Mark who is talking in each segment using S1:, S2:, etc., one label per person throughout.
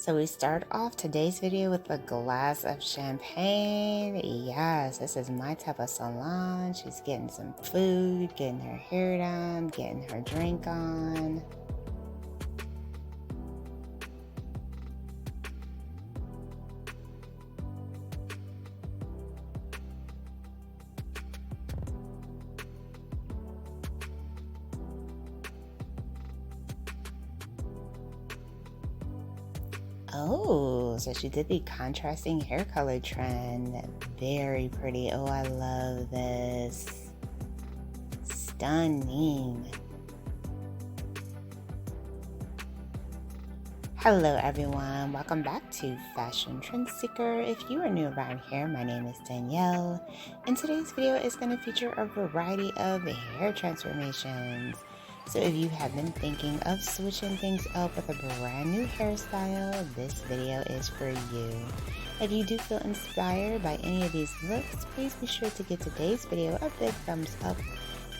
S1: So we start off today's video with a glass of champagne. Yes, this is my type of salon. She's getting some food, getting her hair done, getting her drink on. Oh, so she did the contrasting hair color trend. Very pretty. Oh, I love this. Stunning. Hello everyone, welcome back to Fashion Trend Seeker. If you are new around here, my name is Danielle, and today's video is going to feature a variety of hair transformations. So if you have been thinking of switching things up with a brand new hairstyle, this video is for you. If you do feel inspired by any of these looks, please be sure to give today's video a big thumbs up.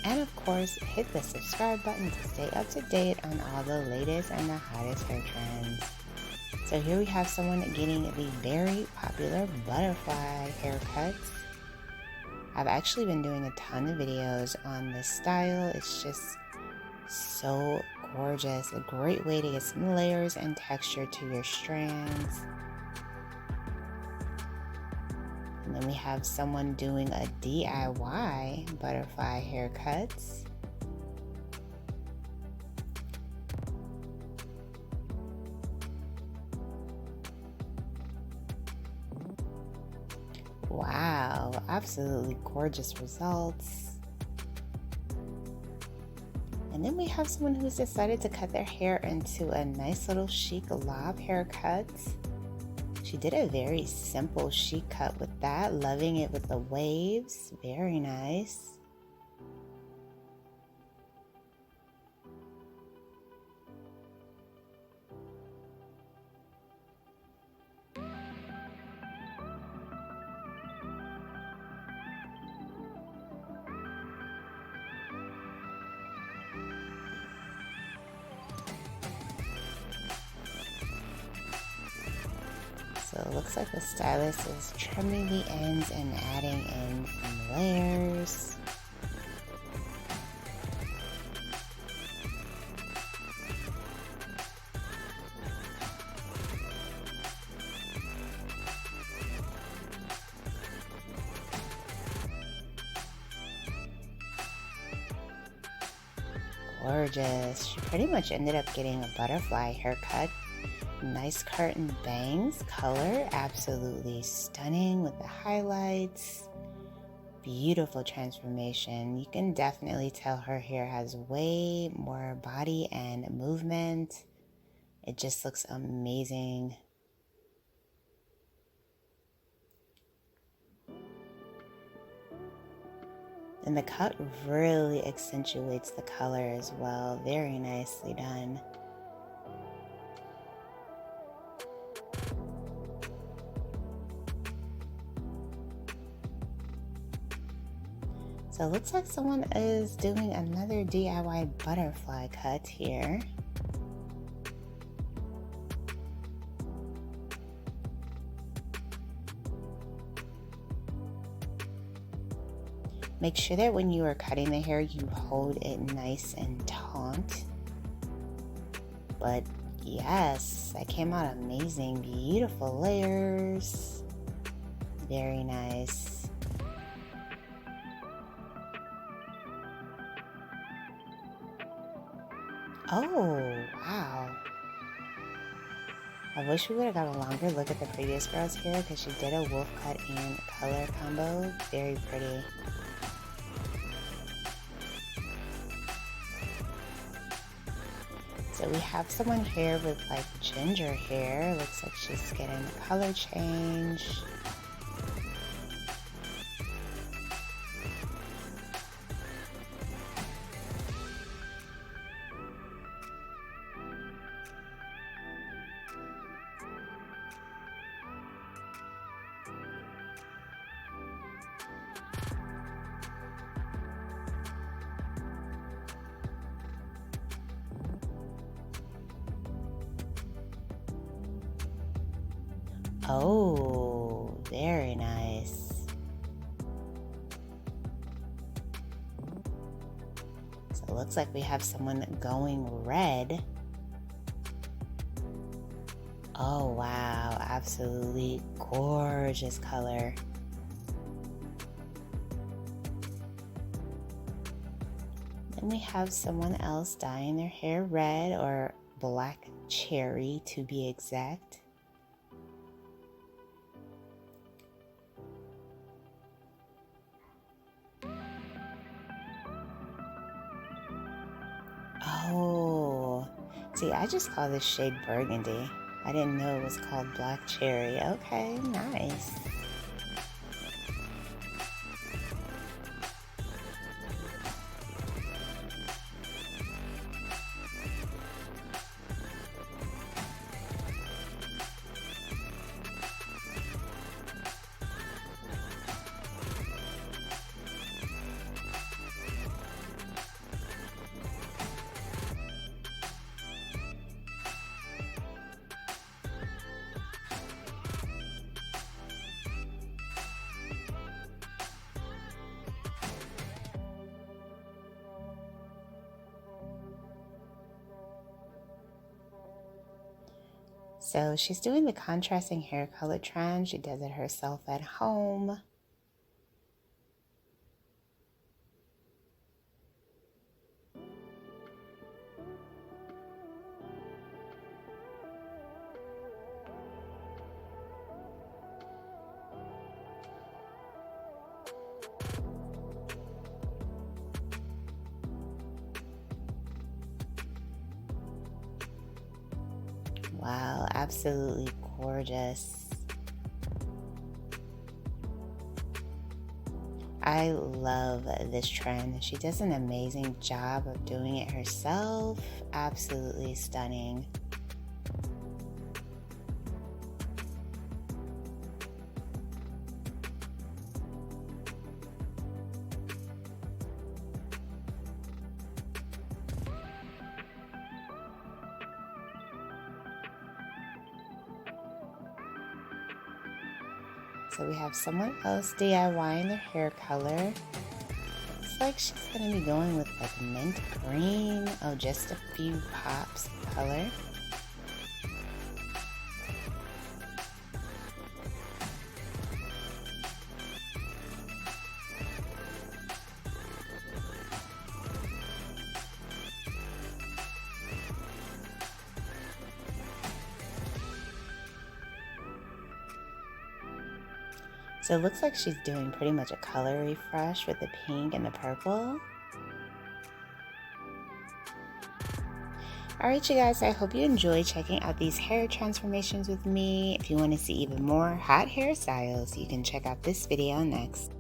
S1: And of course, hit the subscribe button to stay up to date on all the latest and the hottest hair trends. So here we have someone getting the very popular butterfly haircuts. I've actually been doing a ton of videos on this style. It's just so gorgeous. A great way to get some layers and texture to your strands. And then we have someone doing a DIY butterfly haircuts. Wow, absolutely gorgeous results. And then we have someone who's decided to cut their hair into a nice little chic lob haircut. She did a very simple chic cut with that, loving it with the waves. Very nice. So it looks like the stylist is trimming the ends and adding in some layers. Gorgeous. She pretty much ended up getting a butterfly haircut. Nice curtain bangs, color absolutely stunning with the highlights. Beautiful transformation. You can definitely tell her hair has way more body and movement. It just looks amazing. And the cut really accentuates the color as well. Very nicely done. So it looks like someone is doing another DIY butterfly cut here. Make sure that when you are cutting the hair, you hold it nice and taut. But yes, that came out amazing. Beautiful layers. Very nice. Oh, wow. I wish we would have got a longer look at the previous girl's hair because she did a wolf cut and color combo. Very pretty. So we have someone here with like ginger hair. Looks like she's getting a color change. Oh, very nice. So it looks like we have someone going red. Oh wow, absolutely gorgeous color. Then we have someone else dyeing their hair red, or black cherry to be exact. Oh, see, I just call this shade burgundy. I didn't know it was called black cherry. Okay, nice. So she's doing the contrasting hair color trend. She does it herself at home. Wow, absolutely gorgeous. I love this trend. She does an amazing job of doing it herself. Absolutely stunning. So we have someone else DIYing their hair color. Looks like she's going to be going with like mint green. Oh, just a few pops of color. So it looks like she's doing pretty much a color refresh with the pink and the purple. Alright you guys, I hope you enjoyed checking out these hair transformations with me. If you want to see even more hot hairstyles, you can check out this video next.